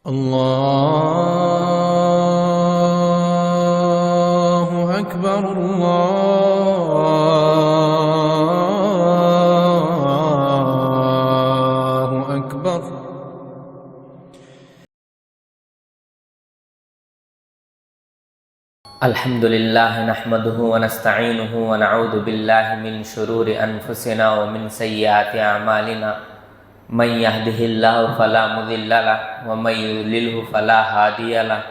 الله أكبر الله أكبر الحمد لله نحمده ونستعينه ونعوذ بالله من شرور أنفسنا ومن سيئات أعمالنا من يهده الله فلا مضل له ومن يضلله فلا هادي له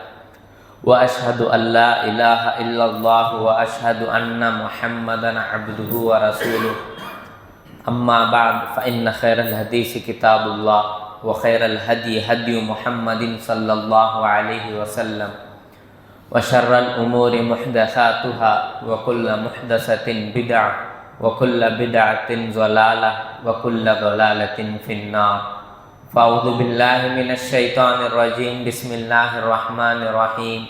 وأشهد أن لا إله إلا الله وأشهد أن محمدا عبده ورسوله أما بعد فإن خير الحديث كتاب الله وخير الهدي هدي محمد صلى الله عليه وسلم وشر الأمور محدثاتها وكل محدثة بدعة وكل بدعة ضلالة وكل ضلالة في النار فأعوذ بالله من الشيطان الرجيم بسم الله الرحمن الرحيم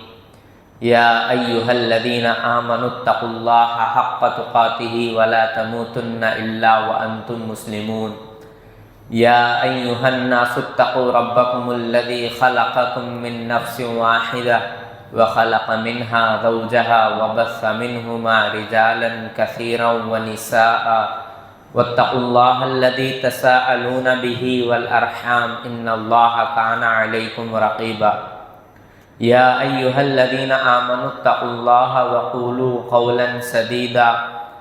يا أيها الذين آمنوا اتقوا الله حق تقاته ولا تموتن إلا وأنتم مسلمون يا أيها الناس اتقوا ربكم الذي خلقكم من نفس واحدة وخلق منها زوجها وبث منهما رجالا كثيرا ونساء واتقوا الله الذي تساءلون به والأرحام إن الله كان عليكم رقيبا يا أيها الذين آمنوا اتقوا الله وقولوا قولا سديدا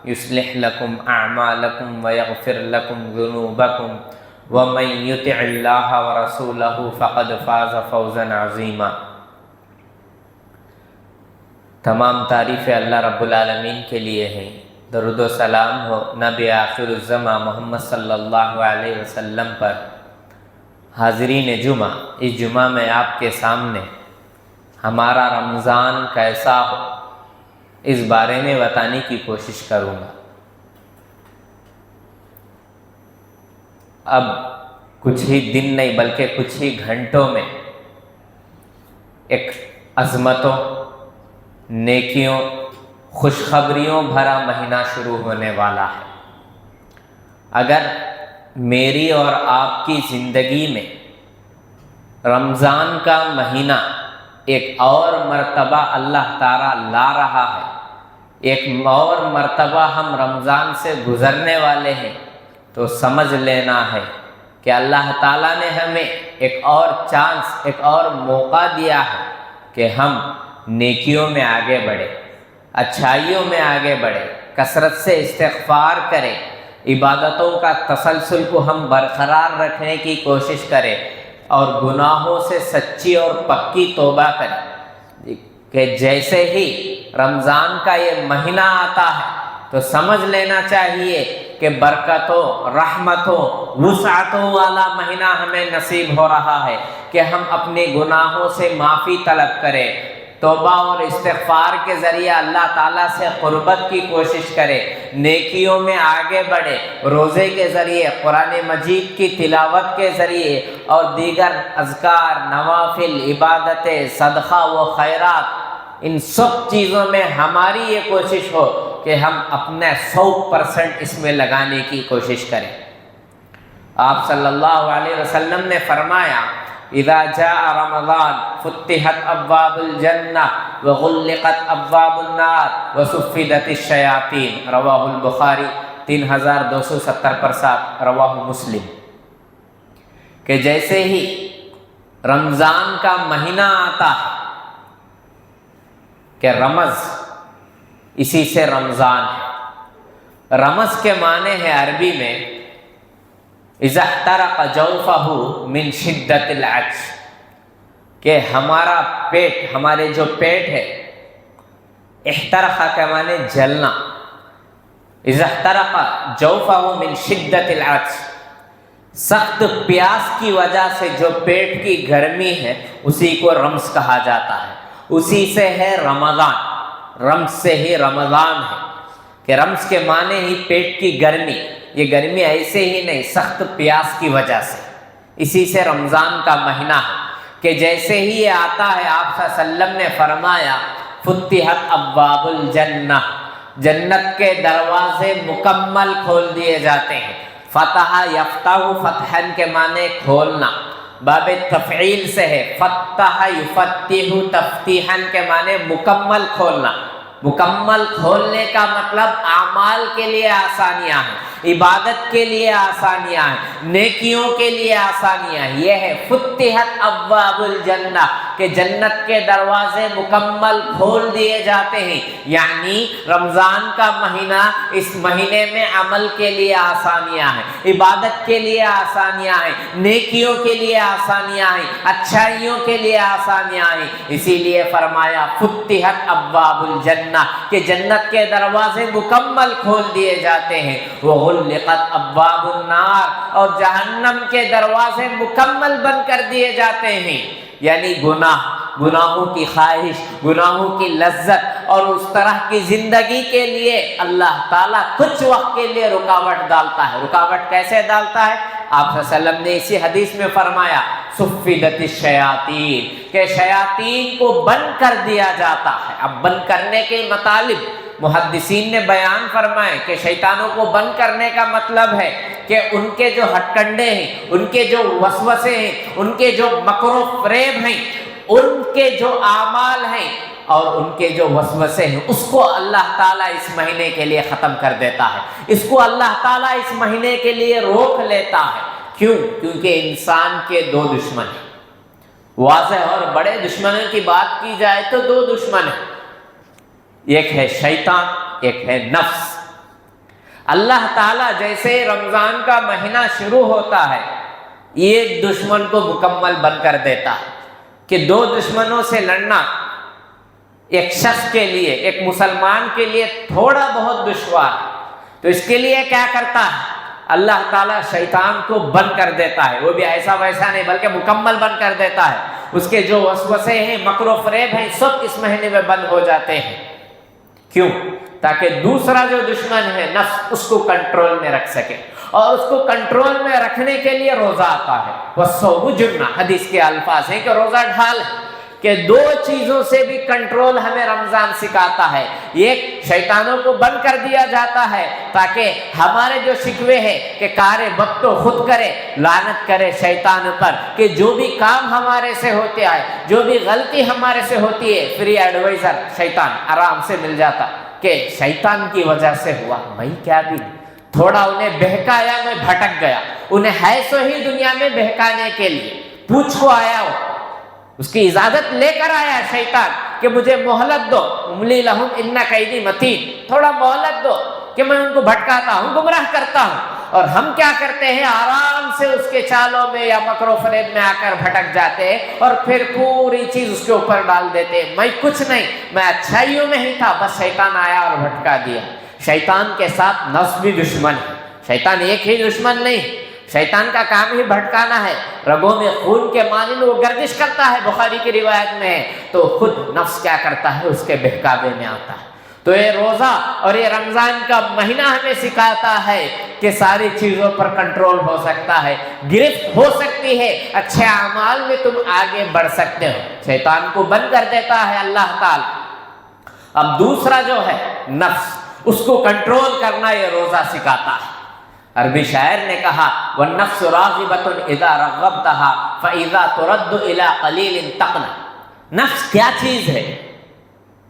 يصلح لكم أعمالكم ويغفر لكم ذنوبكم ومن يطع الله ورسوله فقد فاز فوزا عظيما تمام تعریفیں اللہ رب العالمین کے لیے ہیں۔ درود و سلام ہو نبی آخر الزماں محمد صلی اللہ علیہ وسلم پر۔ حاضرین جمعہ، اس جمعہ میں آپ کے سامنے ہمارا رمضان کیسا ہو اس بارے میں بتانے کی کوشش کروں گا۔ اب کچھ ہی دن نہیں بلکہ کچھ ہی گھنٹوں میں ایک عظمتوں، نیکیوں، خوشخبریوں بھرا مہینہ شروع ہونے والا ہے۔ اگر میری اور آپ کی زندگی میں رمضان کا مہینہ ایک اور مرتبہ اللہ تعالیٰ لا رہا ہے، ایک اور مرتبہ ہم رمضان سے گزرنے والے ہیں، تو سمجھ لینا ہے کہ اللہ تعالیٰ نے ہمیں ایک اور چانس، ایک اور موقع دیا ہے کہ ہم نیکیوں میں آگے بڑھے، اچھائیوں میں آگے بڑھے، کثرت سے استغفار کریں، عبادتوں کا تسلسل کو ہم برقرار رکھنے کی کوشش کریں اور گناہوں سے سچی اور پکی توبہ کریں کہ جیسے ہی رمضان کا یہ مہینہ آتا ہے تو سمجھ لینا چاہیے کہ برکتوں، رحمتوں، وسعتوں والا مہینہ ہمیں نصیب ہو رہا ہے کہ ہم اپنے گناہوں سے معافی طلب کریں، توبہ اور استغفار کے ذریعے اللہ تعالیٰ سے قربت کی کوشش کرے، نیکیوں میں آگے بڑھے، روزے کے ذریعے، قرآن مجید کی تلاوت کے ذریعے اور دیگر اذکار، نوافل، عبادتیں، صدقہ و خیرات، ان سب چیزوں میں ہماری یہ کوشش ہو کہ ہم اپنے 100% اس میں لگانے کی کوشش کریں۔ آپ صلی اللہ علیہ وسلم نے فرمایا اذا جاء رمضان فتحت ابواب الجنہ وغلقت ابواب النار وصفدت الشیاطین، رواہ البخاری 3270 پر 7، رواہ مسلم۔ کہ جیسے ہی رمضان کا مہینہ آتا ہے کہ رمض، اسی سے رمضان ہے۔ رمض کے معنی ہے عربی میں اذا احترق جوفہ من شدت العطش، کہ ہمارا پیٹ، ہمارے جو پیٹ ہے، احترق کے معنی جلنا، اذا احترق جوفہ من شدت العطش، سخت پیاس کی وجہ سے جو پیٹ کی گرمی ہے اسی کو رمض کہا جاتا ہے، اسی سے ہے رمضان، رمض سے ہی رمضان ہے کہ رمض کے معنی ہی پیٹ کی گرمی، یہ گرمی ایسے ہی نہیں، سخت پیاس کی وجہ سے، اسی سے رمضان کا مہینہ ہے کہ جیسے ہی یہ آتا ہے آپ صلی اللہ علیہ وسلم نے فرمایا فتحت ابواب الجنہ، جنت کے دروازے مکمل کھول دیے جاتے ہیں۔ فتح یفتح فتحن کے معنی کھولنا، باب تفعیل سے ہے، فتح یفتح تفتیحا کے معنی مکمل کھولنا، مکمل کھولنے کا مطلب اعمال کے لیے آسانیاں ہیں، عبادت کے لیے آسانیاں ہیں، نیکیوں کے لیے آسانیاں ہیں، یہ ہے فتحت ابواب الجنہ کہ جنت کے دروازے مکمل کھول دیے جاتے ہیں، یعنی رمضان کا مہینہ، اس مہینے میں عمل کے لیے آسانیاں ہیں، عبادت کے لیے آسانیاں ہیں، نیکیوں کے لیے آسانیاں ہیں، اچھائیوں کے لیے آسانیاں ہیں، اسی لیے فرمایا فتحت ابواب الجنہ کہ جنت کے دروازے مکمل کھول دیے جاتے ہیں، وغلقت ابواب النار اور جہنم کے دروازے مکمل بند کر دیے جاتے ہیں، یعنی گناہوں کی خواہش، گناہوں کی لذت اور اس طرح کی زندگی کے لیے اللہ تعالیٰ کچھ وقت کے لیے رکاوٹ ڈالتا ہے۔ رکاوٹ کیسے ڈالتا ہے؟ آپ صلی اللہ علیہ وسلم نے اسی حدیث میں فرمایا صفدت الشیاطین کہ شیاطین کو بند کر دیا جاتا ہے۔ اب بند کرنے کے مطالب محدثین نے بیان فرمائے کہ شیطانوں کو بند کرنے کا مطلب ہے کہ ان کے جو ہتھ کنڈے ہیں، ان کے جو وسوسے ہیں، ان کے جو مکر و فریب ہیں، ان کے جو اعمال ہیں اور ان کے جو وسوسے ہیں، اس کو اللہ تعالیٰ اس مہینے کے لیے ختم کر دیتا ہے، اس کو اللہ تعالیٰ اس مہینے کے لیے روک لیتا ہے۔ کیوں؟ کیونکہ انسان کے دو دشمن ہیں، واضح اور بڑے دشمنوں کی بات کی جائے تو دو دشمن ہیں، ایک ہے شیطان، ایک ہے نفس۔ اللہ تعالیٰ جیسے رمضان کا مہینہ شروع ہوتا ہے ایک دشمن کو مکمل بند کر دیتا ہے کہ دو دشمنوں سے لڑنا ایک شخص کے لیے، ایک مسلمان کے لیے تھوڑا بہت دشوار ہے، تو اس کے لیے کیا کرتا ہے؟ اللہ تعالیٰ شیطان کو بند کر دیتا ہے، وہ بھی ایسا ویسا نہیں بلکہ مکمل بند کر دیتا ہے، اس کے جو وسوسے ہیں، مکر و فریب ہیں، سب اس مہینے میں بند ہو جاتے ہیں۔ کیوں؟ تاکہ دوسرا جو دشمن ہے نفس اس کو کنٹرول میں رکھ سکے، اور اس کو کنٹرول میں رکھنے کے لیے روزہ آتا ہے۔ وَالصَّوْمُ جُنَّةٌ، حدیث کے الفاظ ہیں کہ روزہ ڈھال ہے، کہ دو چیزوں سے بھی کنٹرول ہمیں رمضان سکھاتا ہے۔ ایک شیطانوں کو بند کر دیا جاتا ہے تاکہ ہمارے جو شکوے ہیں کہ کار وقت تو خود کرے، لعنت کرے شیطان پر کہ جو بھی کام ہمارے سے ہوتے آئے، جو بھی غلطی ہمارے سے ہوتی ہے، فری ایڈوائزر شیطان آرام سے مل جاتا کہ شیطان کی وجہ سے ہوا، میں کیا بھی تھوڑا انہیں بہکایا، میں بھٹک گیا، انہیں ہے سو ہی دنیا میں بہکانے کے لیے پوچھ کو آیا ہو، اس کی اجازت لے کر آیا شیطان کہ مجھے مہلت دو، املی لہم ان کیدی متین، تھوڑا مہلت دو کہ میں ان کو بھٹکاتا ہوں، گمراہ کرتا ہوں۔ اور ہم کیا کرتے ہیں؟ آرام سے اس کے چالوں میں یا مکر و فریب میں آ کر بھٹک جاتے ہیں اور پھر پوری چیز اس کے اوپر ڈال دیتے ہیں، میں کچھ نہیں، میں اچھائیوں میں ہی تھا، بس شیطان آیا اور بھٹکا دیا۔ شیطان کے ساتھ نفس بھی دشمن ہے، شیطان ایک ہی دشمن نہیں، شیطان کا کام ہی بھٹکانا ہے، رگوں میں خون کے مانند وہ گردش کرتا ہے، بخاری کی روایت میں ہے، تو خود نفس کیا کرتا ہے؟ اس کے بہکاوے میں آتا ہے۔ تو یہ روزہ اور یہ رمضان کا مہینہ ہمیں سکھاتا ہے کہ ساری چیزوں پر کنٹرول ہو سکتا ہے، گرفت ہو سکتی ہے، اچھے اعمال میں تم آگے بڑھ سکتے ہو، شیطان کو بند کر دیتا ہے اللہ تعالی۔ اب دوسرا جو ہے نفس، اس کو کنٹرول کرنا یہ روزہ سکھاتا ہے۔ عربی شاعر نے کہا وَالنَّفْسُ رَاغِبَةٌ إِذَا رَغَّبْتَهَا فَإِذَا تُرَدُّ إِلَىٰ قَلِيلٍ تَقْنَعُ۔ نفس کیا چیز ہے؟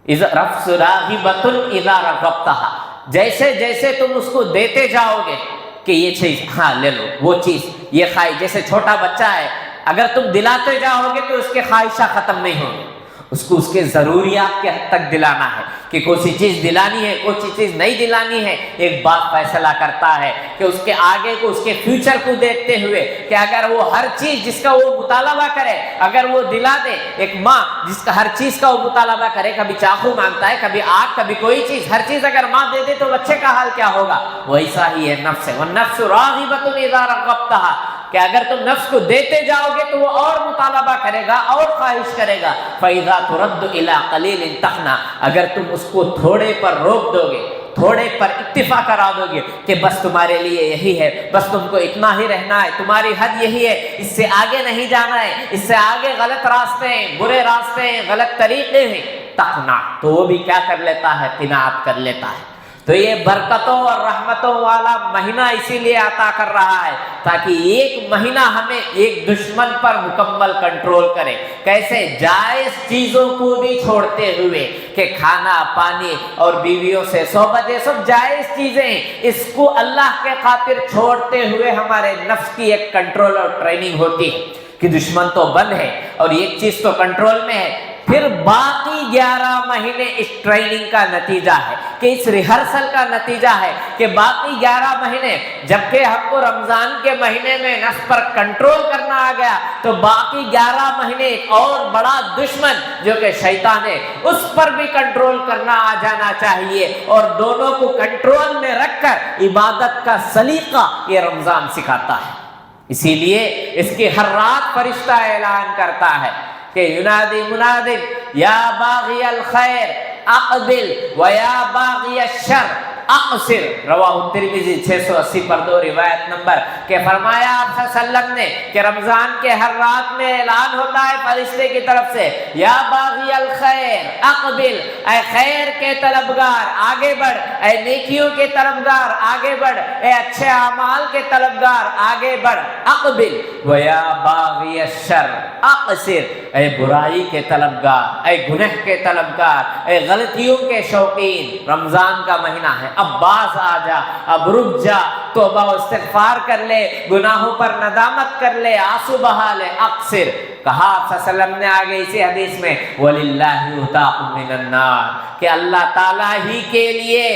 نفس راغبۃ اذا رغبتها، جیسے جیسے تم اس کو دیتے جاؤ گے کہ یہ چیز ہاں لے لو، وہ چیز یہ خواہش، جیسے چھوٹا بچہ ہے اگر تم دلاتے جاؤ گے تو اس کے خواہشات ختم نہیں ہوں گی، اس کو اس کے ضروریات کے حد تک دلانا ہے کہ کوئی سی چیز دلانی ہے، کوئی سی چیز نہیں دلانی ہے۔ ایک باپ فیصلہ کرتا ہے کہ اس کے آگے کو، اس کے فیوچر کو دیکھتے ہوئے کہ اگر وہ ہر چیز جس کا وہ مطالبہ کرے اگر وہ دلا دے، ایک ماں جس کا ہر چیز کا وہ مطالبہ کرے، کبھی چاقو مانگتا ہے، کبھی آگ، کبھی کوئی چیز، ہر چیز اگر ماں دے دے تو بچے کا حال کیا ہوگا؟ ویسا ہی ہے نفس ہے، وَالنَّفْسُ رَاغِبَةٌ إِذَا رَغَّبْتَهَا، کہ اگر تم نفس کو دیتے جاؤ گے تو وہ اور مطالبہ کرے گا، اور خواہش کرے گا۔ فَإِذَا تُرَدُّ إِلَىٰ قَلِيلٍ تَقْنَعُ، اگر تم اس کو تھوڑے پر روک دو گے، تھوڑے پر اکتفا کرا دو گے کہ بس تمہارے لیے یہی ہے، بس تم کو اتنا ہی رہنا ہے، تمہاری حد یہی ہے، اس سے آگے نہیں جانا ہے، اس سے آگے غلط راستے ہیں، برے راستے ہیں، غلط طریقے ہیں، تقنع، تو وہ بھی کیا کر لیتا ہے؟ قناعت کر لیتا ہے۔ تو یہ برکتوں اور رحمتوں والا مہینہ اسی لیے عطا کر رہا ہے تاکہ ایک مہینہ ہمیں ایک دشمن پر مکمل کنٹرول کرے. کیسے؟ جائز چیزوں کو بھی چھوڑتے ہوئے کہ کھانا پانی اور بیویوں سے صحبت یہ سب جائز چیزیں، اس کو اللہ کے خاطر چھوڑتے ہوئے ہمارے نفس کی ایک کنٹرول اور ٹریننگ ہوتی ہے کہ دشمن تو بند ہے اور ایک چیز تو کنٹرول میں ہے. پھر باقی 11 مہینے اس ٹریننگ کا نتیجہ ہے کہ اس ریہرسل کا نتیجہ ہے کہ باقی 11 مہینے جبکہ ہم کو رمضان کے مہینے میں نفس پر کنٹرول کرنا آ گیا تو باقی 11 مہینے ایک اور بڑا دشمن جو کہ شیطان ہے اس پر بھی کنٹرول کرنا آ جانا چاہیے، اور دونوں کو کنٹرول میں رکھ کر عبادت کا سلیقہ یہ رمضان سکھاتا ہے. اسی لیے اس کی ہر رات فرشتہ اعلان کرتا ہے کہ ینادی مناد یا باغی الخیر اقبل و یا باغی الشر اقصر. رواہ ترمذی 680 پر 2 روایت نمبر کہ فرمایا آپ صلی اللہ علیہ وسلم نے کہ رمضان کے ہر رات میں اعلان ہوتا ہے فرشتے کی طرف سے یا باغی الخیر اقبل، اے خیر کے طلبگار آگے بڑھ، اے نیکیوں کے طلبگار آگے بڑھ، اے اچھے اعمال کے طلبگار آگے بڑھ. اقبل و یا باغی الشر اقصر، اے برائی کے طلبگار، اے گناہ کے طلبگار، اے غلطیوں کے شوقین. رمضان کا مہینہ ہے، اب باز آ جا، اب رک جا، توبہ و استغفار کر لے، گناہوں پر ندامت کر لے، آنسو بہا لے. اقصر کہا آپ صلی اللہ علیہ وسلم نے آگے اسی حدیث میں وَلِلَّهِ عُتَاقٌ مِّنَ النَّارِ کہ اللہ تعالیٰ ہی کے لیے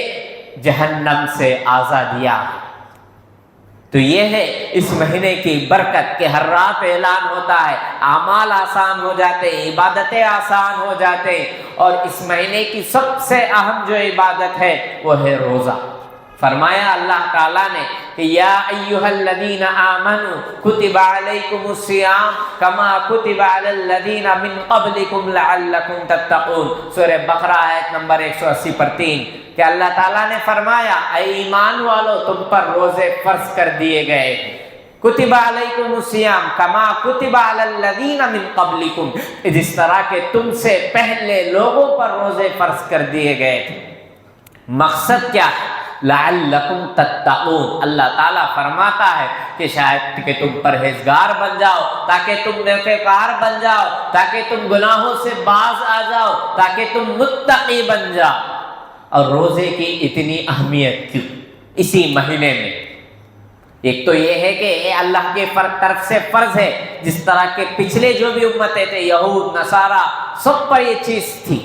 جہنم سے آزادیاں. تو یہ ہے اس مہینے کی برکت کہ ہر رات اعلان ہوتا ہے، اعمال آسان ہو جاتے ہیں، عبادتیں آسان ہو جاتے ہیں. اور اس مہینے کی سب سے اہم جو عبادت ہے وہ ہے روزہ. فرمایا اللہ تعالیٰ نے کہ یا ایھا الذین آمنوا کتب علیکم الصیام کما کتب علی الذین من قبلکم لعلکم تتقون. سورہ بقرہ آیت نمبر 180 پر 3 کہ اللہ تعالیٰ نے فرمایا اے ایمان والو تم پر روزے فرض کر دیے گئے. کتب علیکم الصیام کما کتب علی الذین من قبلکم، جس طرح کہ تم سے پہلے لوگوں پر روزے فرض کر دیے گئے تھے. مقصد کیا ہے؟ لعلکم تتقون. اللہ تعالیٰ فرماتا ہے کہ شاید کہ تم پرہیزگار بن جاؤ، تاکہ تم نیکوکار بن جاؤ، تاکہ تم گناہوں سے باز آ جاؤ، تاکہ تم متقی بن جاؤ. اور روزے کی اتنی اہمیت کیوں اسی مہینے میں؟ ایک تو یہ ہے کہ یہ اللہ کے طرف سے فرض ہے، جس طرح کے پچھلے جو بھی امتیں تھے یہود نصارہ سب پر یہ چیز تھی.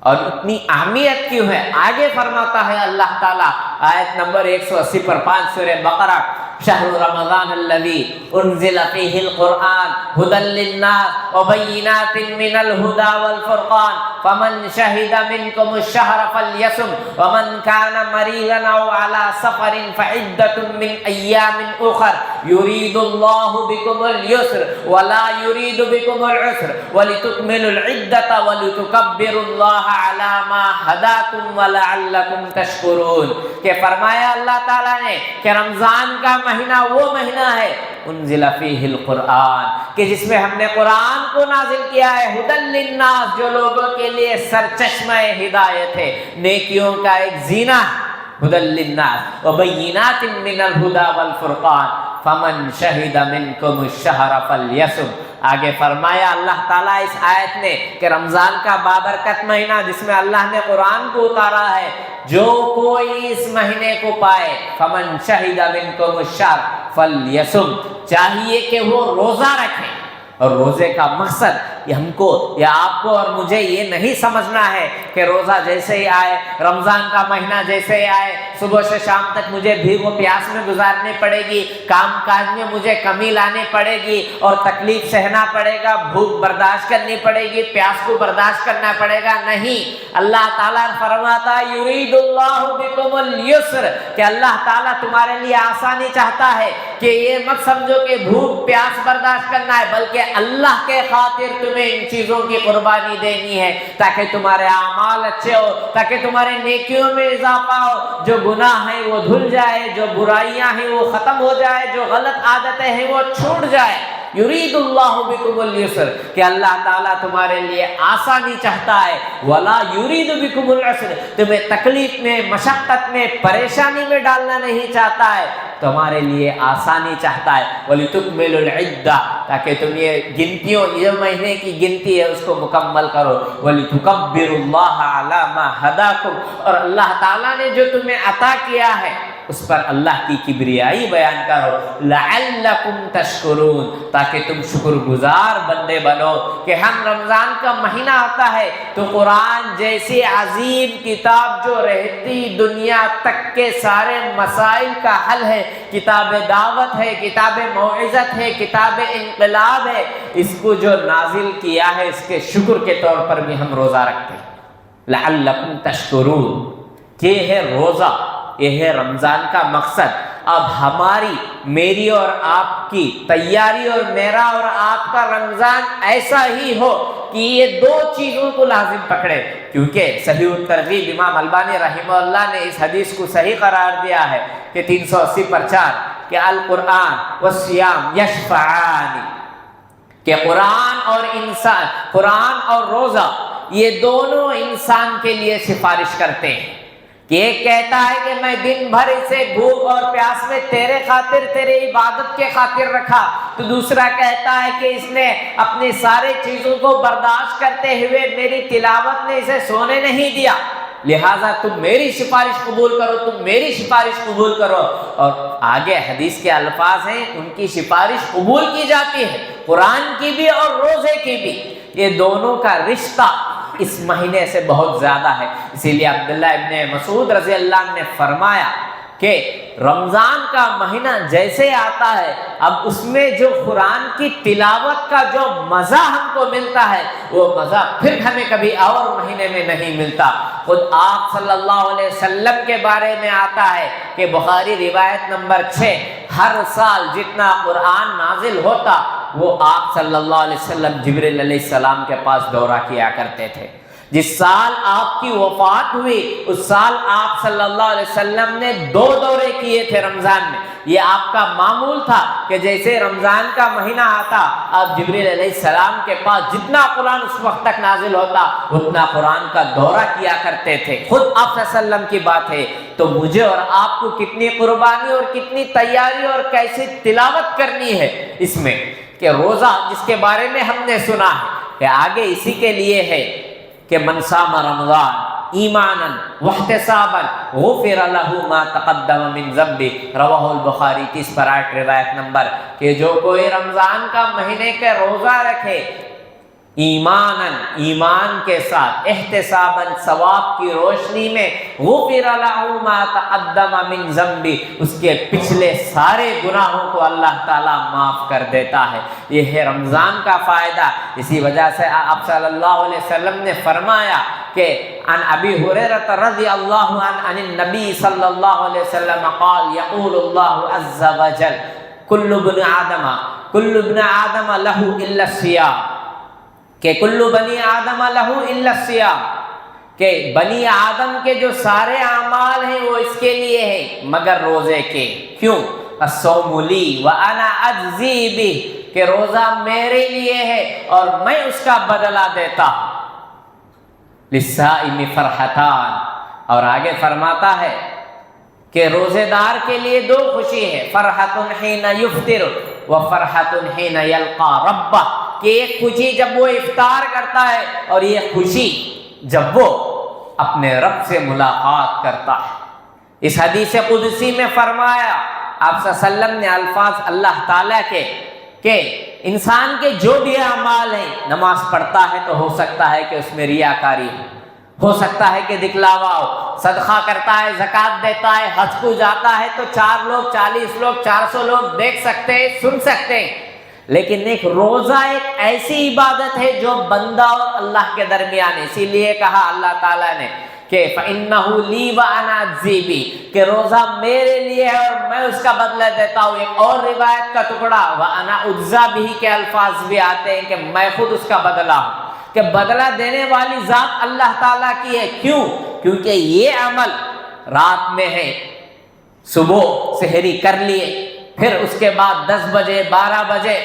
اور اتنی اہمیت کیوں ہے؟ آگے فرماتا ہے اللہ تعالیٰ آیت نمبر 180 پر 5 سورہ بقرہ شہر رمضان الذی انزل فیہ القرآن ھدی للناس وبینات من الھدی والفرقان فمن شہد منکم الشہر فلیصم ومن کان مریضا او علی سفر فعدۃ من ایام اخر یرید اللہ بکم اليسر ولا یرید بکم العسر ولتکملوا العدۃ ولتکبروا اللہ علی ما ھداکم ولعلکم تشکرون. کہ فرمایا اللہ تعالیٰ نے کہ رمضان کا مہینہ وہ مہینہ ہے انزل فیہ القرآن کہ جس میں ہم نے قرآن کو نازل کیا ہے ھدی للناس جو لوگوں کے لیے سرچشمہ ہدایت ہے، نیکیوں کا ایک زینہ ہے. ھدی للناس وبینات من الھدی والفرقان فمن شہد منکم الشہر فلیصم. آگے فرمایا اللہ تعالیٰ اس آیت نے کہ رمضان کا بابرکت مہینہ جس میں اللہ نے قرآن کو اتارا ہے، جو کوئی اس مہینے کو پائے فمن شہد منکم الشہر فلیصم، چاہیے کہ وہ روزہ رکھے. اور روزے کا مقصد یہ ہم کو یا آپ کو اور مجھے یہ نہیں سمجھنا ہے کہ روزہ جیسے ہی آئے، رمضان کا مہینہ جیسے ہی آئے، صبح سے شام تک مجھے بھیک و پیاس میں گزارنی پڑے گی، کام کاج میں مجھے کمی لانی پڑے گی اور تکلیف سہنا پڑے گا، بھوک برداشت کرنی پڑے گی، پیاس کو برداشت کرنا پڑے گا. نہیں، اللہ تعالیٰ فرماتا ہے یرید اللہ بکم اليسر کہ اللہ تعالیٰ تمہارے لیے آسانی چاہتا ہے کہ یہ مت سمجھو کہ بھوک پیاس برداشت کرنا ہے، بلکہ اللہ کے خاطر تمہیں ان چیزوں کی قربانی دینی ہے تاکہ تمہارے اعمال اچھے ہو، تاکہ تمہارے نیکیوں میں اضافہ ہو، جو گناہ ہیں وہ دھل جائے، جو برائیاں ہیں وہ ختم ہو جائے، جو غلط عادتیں ہیں وہ چھوٹ جائے. یرید اللہ بکم اليسر کہ اللہ تعالیٰ تمہارے لیے آسانی چاہتا ہے، ولا یرید بکم العسر تمہیں تکلیف میں، مشقت میں، پریشانی میں ڈالنا نہیں چاہتا ہے، تمہارے لیے آسانی چاہتا ہے، وَلِتُكْمِلُوا الْعِدَّةَ تاکہ تم یہ گنتیوں، یہ مہینے کی گنتی ہے اس کو مکمل کرو، وَلِتُكَبِّرُوا اللَّهَ عَلَى مَا هَدَاكُمْ اور اللہ تعالیٰ نے جو تمہیں عطا کیا ہے اس پر اللہ کی کبریائی بیان کرو، لَعَلَّكُمْ تَشْكُرُونَ تاکہ تم شکر گزار بندے بنو کہ ہم رمضان کا مہینہ آتا ہے تو قرآن جیسی عظیم کتاب جو رہتی دنیا تک کے سارے مسائل کا حل ہے، کتاب دعوت ہے، کتاب موعظت ہے، کتاب انقلاب ہے، اس کو جو نازل کیا ہے اس کے شکر کے طور پر بھی ہم روزہ رکھتے ہیں۔ لعلکم تشکرون، یہ ہے روزہ، یہ ہے رمضان کا مقصد۔ اب ہماری، میری اور آپ کی تیاری اور میرا اور آپ کا رمضان ایسا ہی ہو کہ یہ دو چیزوں کو لازم پکڑے، کیونکہ صحیح الترغیب امام البانی رحمہ اللہ نے اس حدیث کو صحیح قرار دیا ہے کہ 380 پر 4 کہ القرآن والصیام یشفعان، کہ قرآن اور انسان، قرآن اور روزہ یہ دونوں انسان کے لیے سفارش کرتے ہیں کہ ایک کہتا ہے کہ میں دن بھر اسے بھوک اور پیاس میں تیرے خاطر، تیرے عبادت کے خاطر رکھا، تو دوسرا کہتا ہے کہ اس نے اپنی سارے چیزوں کو برداشت کرتے ہوئے میری تلاوت نے اسے سونے نہیں دیا، لہٰذا تم میری سفارش قبول کرو، تم میری سفارش قبول کرو۔ اور آگے حدیث کے الفاظ ہیں ان کی سفارش قبول کی جاتی ہے، قرآن کی بھی اور روزے کی بھی، یہ دونوں کا رشتہ اس مہینے سے بہت زیادہ ہے۔ اسی لیے عبداللہ ابن مسعود رضی اللہ عنہ نے فرمایا کہ رمضان کا مہینہ جیسے آتا ہے اب اس میں جو قرآن کی تلاوت کا جو مزہ ہم کو ملتا ہے وہ مزہ پھر ہمیں کبھی اور مہینے میں نہیں ملتا۔ خود آپ صلی اللہ علیہ وسلم کے بارے میں آتا ہے کہ بخاری روایت نمبر 6، ہر سال جتنا قرآن نازل ہوتا وہ آپ صلی اللہ علیہ وسلم جبریل علیہ السلام کے پاس دورہ کیا کرتے تھے۔ جس سال آپ کی وفات ہوئی اس سال آپ صلی اللہ علیہ وسلم نے 2 دورے کیے تھے رمضان میں۔ یہ آپ کا معمول تھا کہ جیسے رمضان کا مہینہ آتا آپ جبریل علیہ السلام کے پاس جتنا قرآن اس وقت تک نازل ہوتا اتنا قرآن کا دورہ کیا کرتے تھے۔ خود آپ صلی اللہ علیہ وسلم کی بات ہے، تو مجھے اور آپ کو کتنی قربانی اور کتنی تیاری اور کیسی تلاوت کرنی ہے اس میں کہ روزہ جس کے بارے میں ہم نے سنا ہے کہ آگے اسی کے لیے ہے کہ من صام رمضان ایمانا واحتسابا غفر له ما تقدم من ذنبه، رواہ البخاری 30 پر 8 روایت نمبر، کہ جو کوئی رمضان کا مہینے کے روزہ رکھے ایمانا، ایمان کے ساتھ، احتسابا ثواب کی روشنی میں، غفر له ما تقدم من ذنبه اس کے پچھلے سارے گناہوں کو اللہ تعالیٰ معاف کر دیتا ہے۔ یہ ہے رمضان کا فائدہ۔ اسی وجہ سے آپ صلی اللہ علیہ وسلم نے فرمایا کہ عن ابی ہریرہ رضی اللہ عنہ عن النبی صلی اللہ علیہ وسلم قال یقول اللہ عز وجل کل ابن آدم لہ الا الصیام، کہ کل بنی آدم لہ الا الصیام، کہ بنی آدم کے جو سارے اعمال ہیں وہ اس کے لیے ہیں مگر روزے کے۔ کیوں؟ الصوم لی وانا اجزی بہ، کہ روزہ میرے لیے ہے اور میں اس کا بدلہ دیتا ہوں۔ للصائم فرحتان، اور آگے فرماتا ہے کہ روزے دار کے لیے 2 خوشی ہے، فرحت حین یفطر و فرحت حین یلقا ربہ، کہ ایک خوشی جب وہ افطار کرتا ہے اور یہ خوشی جب وہ اپنے رب سے ملاقات کرتا ہے۔ اس حدیث قدسی میں فرمایا آپ صلی اللہ علیہ وسلم نے الفاظ اللہ تعالیٰ کے کہ انسان کے جو بھی اعمال ہیں، نماز پڑھتا ہے تو ہو سکتا ہے کہ اس میں ریاکاری ہو سکتا ہے کہ دکھلاوا ہو، صدقہ کرتا ہے، زکوٰۃ دیتا ہے، حج کو جاتا ہے تو 4 لوگ 40 لوگ 400 لوگ دیکھ سکتے ہیں، سن سکتے ہیں، لیکن ایک روزہ ایک ایسی عبادت ہے جو بندہ اور اللہ کے درمیان ہے۔ اسی لیے کہا اللہ تعالیٰ نے کہ فَإِنَّهُ لِي وَأَنَا أَجْزِي بِهِ، کہ روزہ میرے لیے ہے اور میں اس کا بدلہ دیتا ہوں۔ ایک اور روایت کا ٹکڑا وَأَنَا أُجْزَى بِهِ کے الفاظ بھی آتے ہیں کہ میں خود اس کا بدلہ ہوں، کہ بدلہ دینے والی ذات اللہ تعالیٰ کی ہے۔ کیوں؟ کیونکہ یہ عمل رات میں ہے، صبح سحری کر لیے، پھر اس کے بعد 10 بجے 12 بجے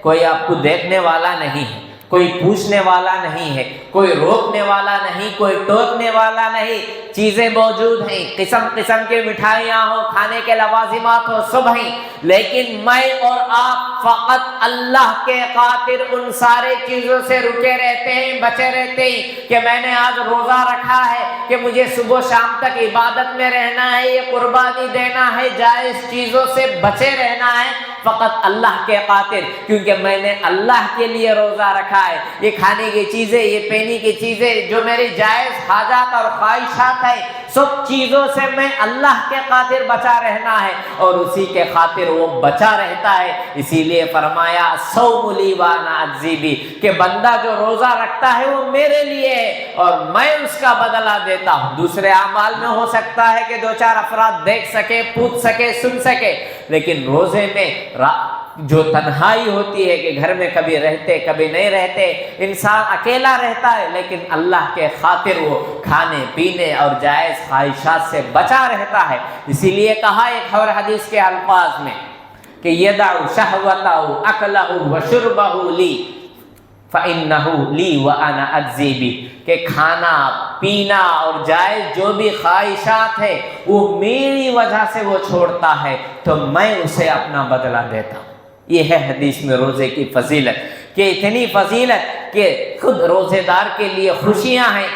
کوئی آپ کو دیکھنے والا نہیں ہے، کوئی پوچھنے والا نہیں ہے، کوئی روکنے والا نہیں، کوئی ٹوکنے والا نہیں، چیزیں موجود ہیں، قسم قسم کے مٹھائیاں ہو، کھانے کے لوازمات ہو، سب ہیں، لیکن میں اور آپ فقط اللہ کے خاطر ان سارے چیزوں سے رکے رہتے ہیں، بچے رہتے ہیں کہ میں نے آج روزہ رکھا ہے، کہ مجھے صبح و شام تک عبادت میں رہنا ہے، یہ قربانی دینا ہے، جائز چیزوں سے بچے رہنا ہے، فقط اللہ کے خاطر، کیونکہ میں نے اللہ کے لیے روزہ رکھا ہے۔ یہ کھانے کی چیزیں، یہ پینے کی چیزیں جو میری جائز حاجات اور خواہشات ہیں، سب چیزوں سے میں اللہ کے خاطر بچا رہنا ہے، اور اسی کے خاطر وہ بچا رہتا ہے۔ اسی لیے فرمایا صوم لی وانا اجزی بہ، کہ بندہ جو روزہ رکھتا ہے وہ میرے لیے ہے اور میں اس کا بدلہ دیتا ہوں۔ دوسرے اعمال میں ہو سکتا ہے کہ دو چار افراد دیکھ سکے، پوچھ سکے، سن سکے، لیکن روزے میں جو تنہائی ہوتی ہے کہ گھر میں کبھی رہتے کبھی نہیں رہتے، انسان اکیلا رہتا ہے، لیکن اللہ کے خاطر وہ کھانے پینے اور جائز خواہشات سے بچا رہتا ہے۔ اسی لیے کہا ایک اور حدیث کے الفاظ میں کہ یدع شہوتہ اکلہ وشربہ لی فإنہ لی وأنا اجزی بہ، کہ کھانا پینا اور جائز جو بھی خواہشات ہے وہ میری وجہ سے وہ چھوڑتا ہے تو میں اسے اپنا بدلہ دیتا ہوں۔ یہ ہے حدیث میں روزے کی فضیلت، کہ اتنی فضیلت کہ خود روزے دار کے لیے خوشیاں ہیں۔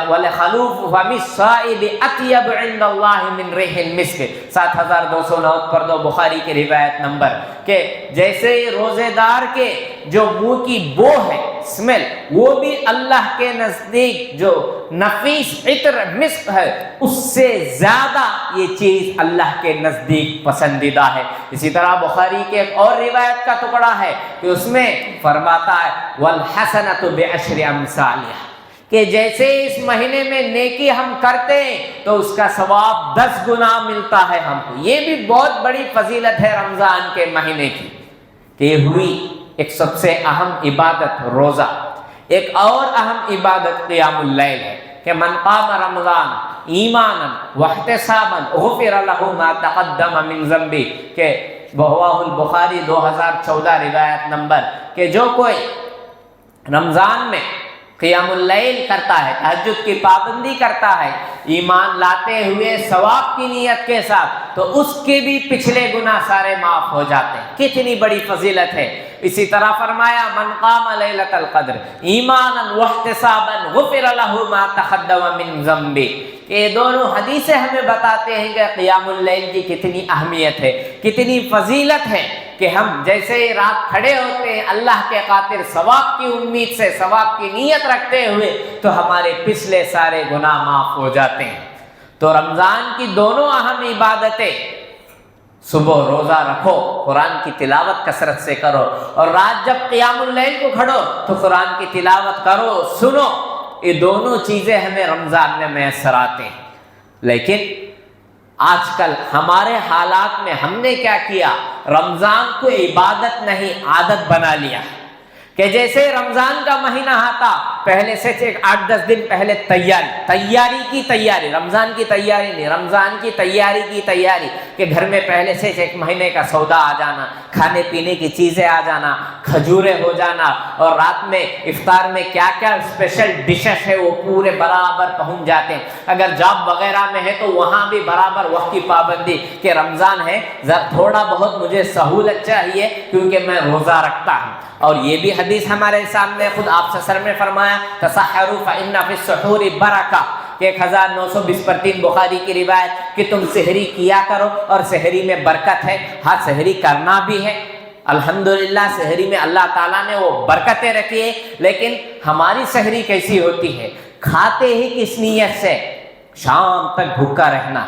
وَلَخَلُوفُ فَمِ الصَّائِمِ أَطْيَبُ عِندَ اللَّهِ مِنْ رِيحِ الْمِسْكِ، 7209 بخاری کی روایت نمبر، کہ جیسے روزے دار کے جو منہ کی بو ہے، اسمیل، وہ بھی اللہ کے نزدیک جو نفیس عطر مسک ہے اس سے زیادہ یہ چیز اللہ کے نزدیک پسندیدہ ہے۔ اسی طرح بخاری کے ایک اور روایت کا ٹکڑا ہے کہ اس میں فرماتا ہے وَالْحَسَنَةُ بِعَشْرِ أَمْثَالِهَا، کہ جیسے اس مہینے میں نیکی ہم کرتے ہیں تو اس کا ثواب 10 گنا ملتا ہے ہم کو۔ یہ بھی بہت بڑی فضیلت ہے رمضان کے مہینے کی، کہ یہ ہوئی ایک سب سے اہم عبادت روزہ۔ ایک اور اہم عبادت قیام اللیل ہے، کہ من قام رمضان ایمانا واحتسابا غفر له ما تقدم من ذنبہ، کہ بہواہ البخاری 2014 روایت نمبر، کہ جو کوئی رمضان میں قیام اللیل کرتا ہے، تہجد کی پابندی کرتا ہے، ایمان لاتے ہوئے ثواب کی نیت کے ساتھ، تو اس کے بھی پچھلے گناہ سارے معاف ہو جاتے ہیں۔ کتنی بڑی فضیلت ہے۔ اسی طرح فرمایا من قام لیلۃ القدر ایمانا واحتسابا غفر له ما تقدم من ذنبہ، کہ یہ دونوں حدیثیں ہمیں بتاتے ہیں کہ قیام اللیل کی کتنی اہمیت ہے، کتنی فضیلت ہے، کہ ہم جیسے رات کھڑے ہوتے ہیں اللہ کے خاطر ثواب کی امید سے، ثواب کی نیت رکھتے ہوئے، تو ہمارے پچھلے سارے گناہ معاف ہو جاتے ہیں۔ تو رمضان کی دونوں اہم عبادتیں، صبح روزہ رکھو، قرآن کی تلاوت کثرت سے کرو، اور رات جب قیام اللیل کو کھڑو تو قرآن کی تلاوت کرو، سنو، یہ دونوں چیزیں ہمیں رمضان میں میسر آتے ہیں۔ لیکن آج کل ہمارے حالات میں ہم نے کیا کیا، رمضان کو عبادت نہیں عادت بنا لیا، کہ جیسے رمضان کا مہینہ آتا پہلے سے 8-10 دن پہلے تیاری، رمضان کی تیاری نہیں، رمضان کی تیاری، کہ گھر میں پہلے سے 1 مہینے کا سودا آ جانا، کھانے پینے کی چیزیں آ جانا، کھجوریں ہو جانا، اور رات میں افطار میں کیا کیا اسپیشل ڈشز ہے وہ پورے برابر پہنچ جاتے ہیں۔ اگر جاب وغیرہ میں ہے تو وہاں بھی برابر وقت کی پابندی، کہ رمضان ہے تھوڑا بہت مجھے سہولت چاہیے کیونکہ میں روزہ رکھتا ہوں۔ اور یہ بھی حدیث ہمارے سامنے خود آپ صلی اللہ علیہ وسلم نے فرمایا تسحروا فإن فی السحور برکہ، کہ 1920 بخاری کی روایت، کہ تم سحری کیا کرو اور سحری میں برکت ہے۔ ہاں سحری کرنا بھی ہے، الحمدللہ سحری میں اللہ تعالیٰ نے وہ برکتیں رکھی ہے، لیکن ہماری سحری کیسی ہوتی ہے، کھاتے ہی کس نیت سے، شام تک بھوکا رہنا،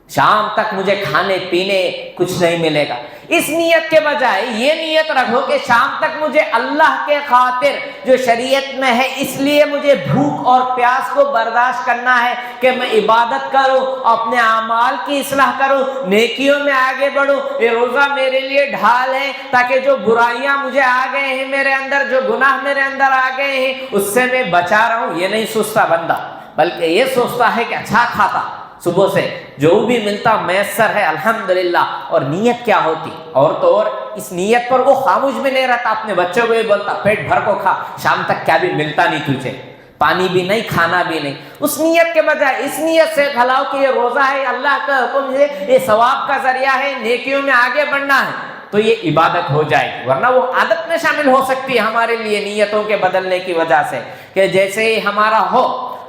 شام تک مجھے کھانے پینے کچھ نہیں ملے گا، اس نیت کے بجائے یہ نیت رکھو کہ شام تک مجھے اللہ کے خاطر جو شریعت میں ہے اس لیے مجھے بھوک اور پیاس کو برداشت کرنا ہے، کہ میں عبادت کروں، اپنے اعمال کی اصلاح کروں، نیکیوں میں آگے بڑھوں۔ یہ روزہ میرے لیے ڈھال ہے تاکہ جو برائیاں مجھے آ گئے ہیں میرے اندر، جو گناہ میرے اندر آ گئے ہیں، اس سے میں بچا رہوں۔ یہ نہیں سوچتا بندہ، بلکہ یہ سوچتا ہے کہ اچھا کھاتا، صبح سے جو بھی ملتا میسر ہے الحمدللہ. اور نیت کیا ہوتی, اور تو اور اس نیت پر وہ خاموش بھی نہیں رہتا, اپنے بچوں کو بھی بولتا پیٹ بھر کو کھا, شام تک کیا بھی ملتا نہیں تجھے, پانی بھی نہیں, کھانا بھی نہیں. اس نیت کے بجائے اس نیت سے کھلاؤ کہ یہ روزہ ہے, اللہ کا حکم ہے, یہ ثواب کا ذریعہ ہے, نیکیوں میں آگے بڑھنا ہے, تو یہ عبادت ہو جائے گی. ورنہ وہ عادت میں شامل ہو سکتی ہے ہمارے لیے نیتوں کے بدلنے کی وجہ سے, کہ جیسے ہی ہمارا ہو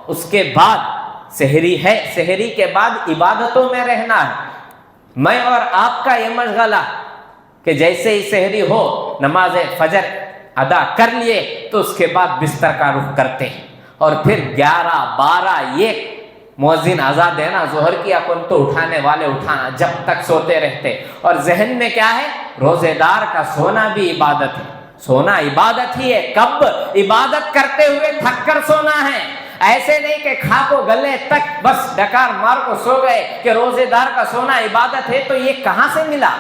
اس کے بعد سحری ہے, سحری کے بعد عبادتوں میں رہنا ہے. میں اور آپ کا یہ مشغلہ کہ جیسے ہی سحری ہو نماز فجر ادا کر لیے تو اس کے بعد بستر کا رخ کرتے ہیں, اور پھر 11 12 1 مؤذن اذان دینا ظہر کی, اپن تو اٹھانے والے اٹھانا, جب تک سوتے رہتے. اور ذہن میں کیا ہے, روزے دار کا سونا بھی عبادت ہے, سونا عبادت ہی ہے. کب عبادت کرتے ہوئے تھک کر سونا ہے, ایسے نہیں کہ کھا کو گلے تک بس ڈکار مار کو سو گئے کہ روزے دار کا سونا عبادت ہے. تو یہ کہاں سے ملا؟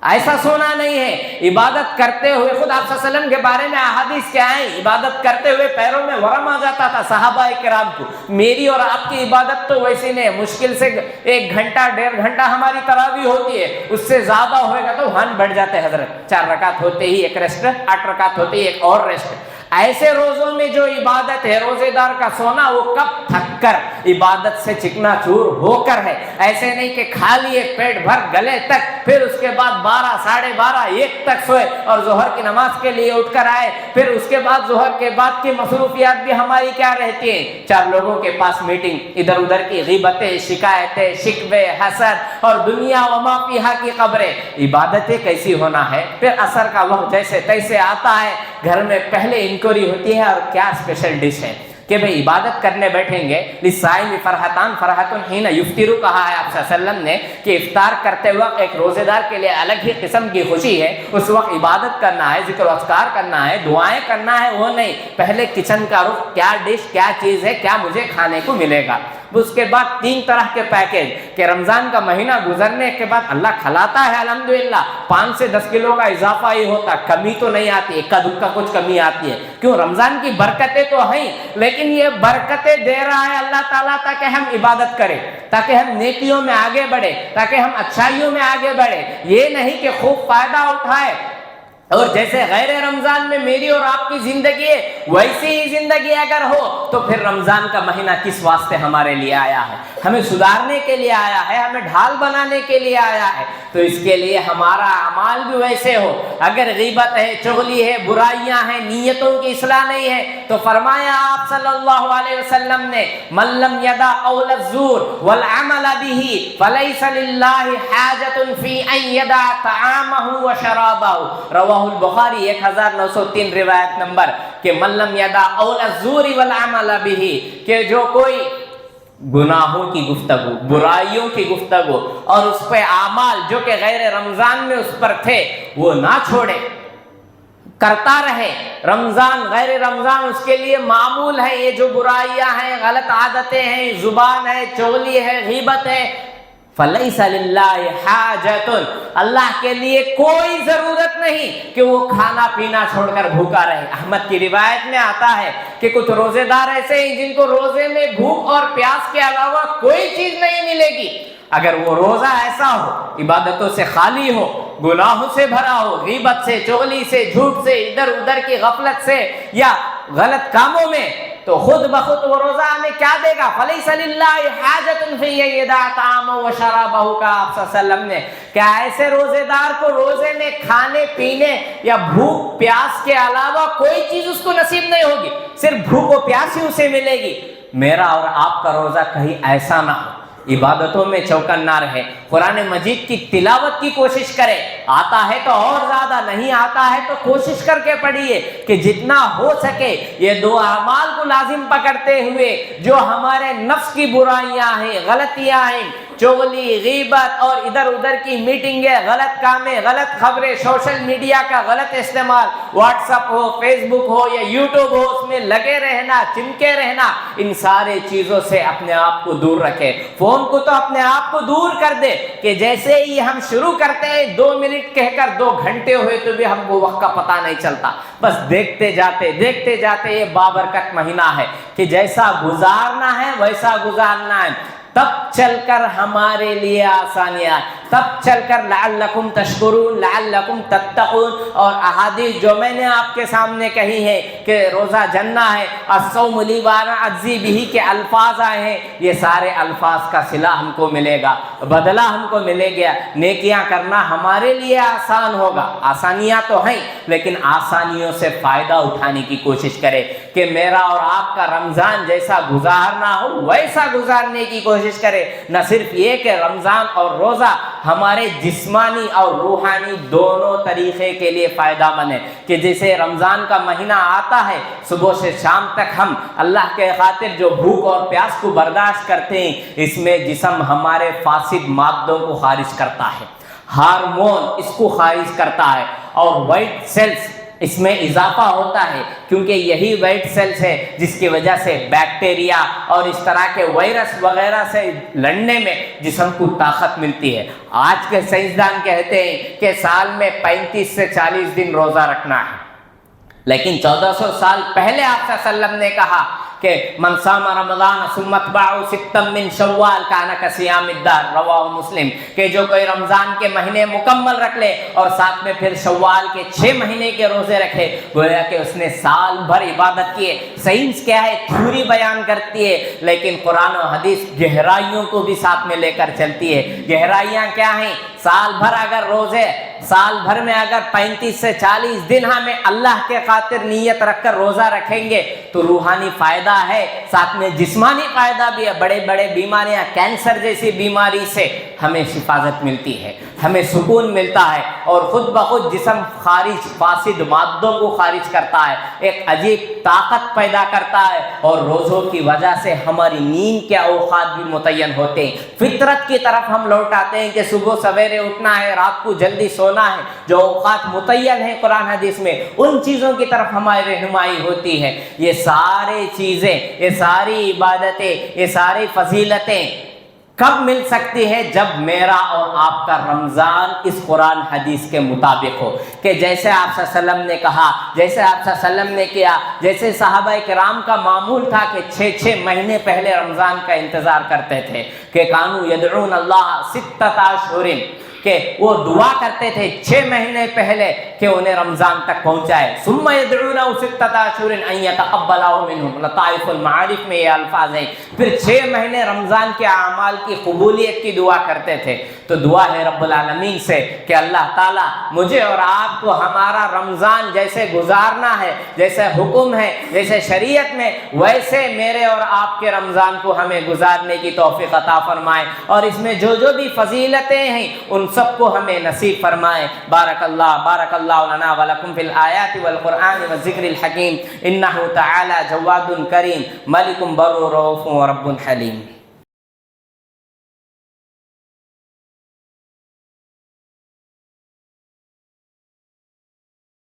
ایسا سونا نہیں ہے. عبادت کرتے ہوئے خود آپ صلی اللہ علیہ وسلم کے بارے میں احادیث کیا ہیں, عبادت کرتے ہوئے پیروں میں ورم آ جاتا تھا صحابہ کرام کو. میری اور آپ کی عبادت تو ویسی نہیں, مشکل سے 1 گھنٹہ 1.5 گھنٹہ ہماری تراویح ہوتی ہے, اس سے زیادہ ہوئے گا تو ہن بڑھ جاتے ہیں حضرت. 4 رکعت ہوتے ہی ایک ریسٹ, 8 رکعت ہوتے ہی ایک اور ریسٹ. ایسے روزوں میں جو عبادت ہے روزے دار کا سونا, وہ کب تھک کر عبادت سے چکنا چور ہو کر ہے. ایسے نہیں کہ کھا لیے پیٹ بھر گلے تک, پھر اس کے بعد 12 ساڑھے 12 1 تک سوئے اور ظہر کی نماز کے لیے اٹھ کر آئے. پھر اس کے بعد ظہر کے بعد کی مصروفیات بھی ہماری کیا رہتی ہیں, 4 لوگوں کے پاس میٹنگ, ادھر ادھر کی غیبتیں, شکایتیں, شکوے, حسد اور دنیا وما فیہا کی خبریں. عبادتیں کیسی ہونا ہے؟ پھر عصر کا وقت جیسے تیسے آتا ہے, گھر میں پہلے انکوائری ہوتی ہے, اور کیا اسپیشل ڈش ہے کہ بھئی عبادت کرنے بیٹھیں گے. للصائم فرحتان فرحۃ حین یفطر کہا ہے آپ صلی اللہ علیہ وسلم نے, کہ افطار کرتے وقت ایک روزے دار کے لیے الگ ہی قسم کی خوشی ہے. اس وقت عبادت کرنا ہے, ذکر و اذکار کرنا ہے, دعائیں کرنا ہے, وہ نہیں پہلے کچن کا رخ, کیا ڈش, کیا چیز ہے, کیا مجھے کھانے کو ملے گا. اس کے بعد 3 طرح کے پیکیج, کہ رمضان کا مہینہ گزرنے کے بعد اللہ کھلاتا ہے الحمدللہ, 5 سے 10 کلو کا اضافہ ہی ہوتا, کمی تو نہیں آتی, ایک دکا کچھ کمی آتی ہے. کیوں؟ رمضان کی برکتیں تو ہیں, لیکن یہ برکتیں دے رہا ہے اللہ تعالیٰ تاکہ ہم عبادت کریں, تاکہ ہم نیکیوں میں آگے بڑھیں, تاکہ ہم اچھائیوں میں آگے بڑھیں. یہ نہیں کہ خوب فائدہ اٹھائے. اور جیسے غیر رمضان میں میری اور آپ کی زندگی ہے, ویسی ہی زندگی اگر ہو تو پھر رمضان کا مہینہ کس واسطے ہمارے لیے آیا ہے؟ ہمیں سدھارنے کے لیے آیا ہے, ہمیں ڈھال بنانے کے لیے آیا ہے. تو اس کے لیے ہمارا اعمال بھی ویسے ہو. اگر غیبت ہے, چغلی ہے, برائیاں ہیں, نیتوں کی اصلاح نہیں ہے, تو فرمایا آپ صلی اللہ علیہ وسلم نے, من لم یدع قول الزور والعمل به فلیس للہ حاجۃ فی ان یدع طعامہ وشرابہ. رواہ البخاری 1903 روایت نمبر, کہ من لم یدع قول الزور والعمل به, کہ جو کوئی گناہوں کی گفتگو, برائیوں کی گفتگو اور اس پہ اعمال جو کہ غیر رمضان میں اس پر تھے وہ نہ چھوڑے, کرتا رہے. رمضان غیر رمضان اس کے لیے معمول ہے. یہ جو برائیاں ہیں, غلط عادتیں ہیں, زبان ہے, چغلی ہے, غیبت ہے, فلیس للہ حاجۃ, اللہ کے لیے کوئی ضرورت نہیں کہ وہ کھانا پینا چھوڑ کر بھوکا رہے. احمد کی روایت میں آتا ہے کہ کچھ روزے دار ایسے ہیں جن کو روزے میں بھوک اور پیاس کے علاوہ کوئی چیز نہیں ملے گی. اگر وہ روزہ ایسا ہو, عبادتوں سے خالی ہو, گناہوں سے بھرا ہو, غیبت سے, چغلی سے, جھوٹ سے, ادھر ادھر کی غفلت سے یا غلط کاموں میں, تو خود بخود وہ روزہ ہمیں کیا دے گا؟ فلیس للہ حاجۃ فی ان یدع طعامہ وشرابہ کا آپ صلی اللہ علیہ وسلم نے. کیا ایسے روزے دار کو روزے میں کھانے پینے یا بھوک پیاس کے علاوہ کوئی چیز اس کو نصیب نہیں ہوگی, صرف بھوک و پیاس ہی اسے ملے گی؟ میرا اور آپ کا روزہ کہیں ایسا نہ ہو, عبادتوں میں چوکنا رہے, قرآن مجید کی تلاوت کی کوشش کرے. آتا ہے تو اور زیادہ, نہیں آتا ہے تو کوشش کر کے پڑھیے کہ جتنا ہو سکے یہ 2 اعمال کو لازم پکڑتے ہوئے, جو ہمارے نفس کی برائیاں ہیں, غلطیاں ہیں, چغلی, غیبت اور ادھر ادھر کی میٹنگیں, غلط کامیں, غلط خبریں, سوشل میڈیا کا غلط استعمال, واٹس ایپ ہو, فیس بک ہو یا یوٹیوب ہو, اس میں لگے رہنا, چمکے رہنا, ان سارے چیزوں سے اپنے آپ کو دور رکھے. فون کو تو اپنے آپ کو دور کر دے کہ جیسے ہی ہم شروع کرتے ہیں 2 منٹ کہہ کر 2 گھنٹے ہوئے تو بھی ہم کو وقت کا پتہ نہیں چلتا, بس دیکھتے جاتے دیکھتے جاتے. یہ بابرکت مہینہ ہے کہ جیسا گزارنا ہے ویسا گزارنا ہے. تب چل کر ہمارے لیے آسانیاں، تب چل کر لعلکم تشکرون، لعلکم تتقون۔ اور احادیث جو میں نے آپ کے سامنے کہی ہے کہ روزہ جنہ ہے، الصوم لی وانا اجزی بہ کے الفاظ آئے ہیں، یہ سارے الفاظ کا صلہ ہم کو ملے گا، بدلہ ہم کو ملے گا، نیکیاں کرنا ہمارے لیے آسان ہوگا۔ آسانیاں تو ہیں لیکن آسانیوں سے فائدہ اٹھانے کی کوشش کرے کہ میرا اور آپ کا رمضان جیسا گزارنا ہو ویسا گزارنے کی کوشش کرے۔ نہ صرف یہ کہ رمضان اور روزہ ہمارے جسمانی اور روحانی دونوں طریقے کے لیے فائدہ مند ہے کہ جیسے رمضان کا مہینہ آتا ہے، صبح سے شام تک ہم اللہ کے خاطر جو بھوک اور پیاس کو برداشت کرتے ہیں، اس میں جسم ہمارے فاسد مادوں کو خارج کرتا ہے، ہارمون اس کو خارج کرتا ہے، اور وائٹ سیلز اس میں اضافہ ہوتا ہے، کیونکہ یہی وائٹ سیلز ہے جس کی وجہ سے بیکٹیریا اور اس طرح کے وائرس وغیرہ سے لڑنے میں جسم کو طاقت ملتی ہے۔ آج کے سائنسدان کہتے ہیں کہ سال میں 35 سے 40 دن روزہ رکھنا ہے، لیکن 1400 سال پہلے آپ صلی اللہ علیہ وسلم نے کہا کہ من صام رمضان ثم اتبعه ستا من شوال کان کصیام الدہر، رواہ مسلم، کہ جو کوئی رمضان کے مہینے مکمل رکھ لے اور ساتھ میں پھر شوال کے 6 مہینے کے روزے رکھے، گویا کہ اس نے سال بھر عبادت کی ہے۔ سائنس کیا ہے؟ تھیوری بیان کرتی ہے، لیکن قرآن و حدیث گہرائیوں کو بھی ساتھ میں لے کر چلتی ہے۔ گہرائیاں کیا ہیں؟ سال بھر اگر روزے، سال بھر میں اگر 35 سے 40 دن ہمیں اللہ کے خاطر نیت رکھ کر روزہ رکھیں گے تو روحانی فائدہ ہے، ساتھ میں جسمانی فائدہ بھی ہے۔ بڑے بڑے بیماریاں، کینسر جیسی بیماری سے ہمیں حفاظت ملتی ہے، ہمیں سکون ملتا ہے، اور خود بخود جسم خارج فاسد مادوں کو خارج کرتا ہے، ایک عجیب طاقت پیدا کرتا ہے، اور روزوں کی وجہ سے ہماری نیند کے اوقات بھی متعین ہوتے ہیں۔ فطرت کی طرف ہم لوٹ آتے ہیں کہ صبح سویرے اٹھنا ہے، رات کو جلدی سونا ہے، جو اوقات متعین ہیں قرآن حدیث میں، ان چیزوں کی طرف ہماری رہنمائی ہوتی ہے۔ یہ سارے چیزیں، یہ ساری عبادتیں، یہ ساری فضیلتیں کب مل سکتی ہے؟ جب میرا اور آپ کا رمضان اس قرآن حدیث کے مطابق ہو، کہ جیسے آپ صلی اللہ علیہ وسلم نے کہا، جیسے آپ صلی اللہ علیہ وسلم نے کیا، جیسے صحابہ کرام کا معمول تھا کہ 6 مہینے پہلے رمضان کا انتظار کرتے تھے، کہ کانوا یدعون اللہ 6 اشہر، کہ وہ دعا کرتے تھے 6 مہینے پہلے کہ انہیں رمضان تک پہنچائے۔ ثم یدعونه 6 اشہر ان یتقبلہ منہم، لطائف المعارف میں یہ الفاظ ہیں۔ پھر 6 مہینے رمضان کے اعمال کی قبولیت کی دعا کرتے تھے۔ تو دعا ہے رب العالمین سے کہ اللہ تعالیٰ مجھے اور آپ کو ہمارا رمضان جیسے گزارنا ہے، جیسے حکم ہے، جیسے شریعت میں، ویسے میرے اور آپ کے رمضان کو ہمیں گزارنے کی توفیق عطا فرمائے، اور اس میں جو جو بھی فضیلتیں ہیں ان سب کو ہمیں نصیب فرمائے۔ بارک اللہ لنا ولکم فی الآیات والقرآن والذکر الحکیم، انہ تعالی جواد کریم، ملک بر رؤوف ورب حلیم۔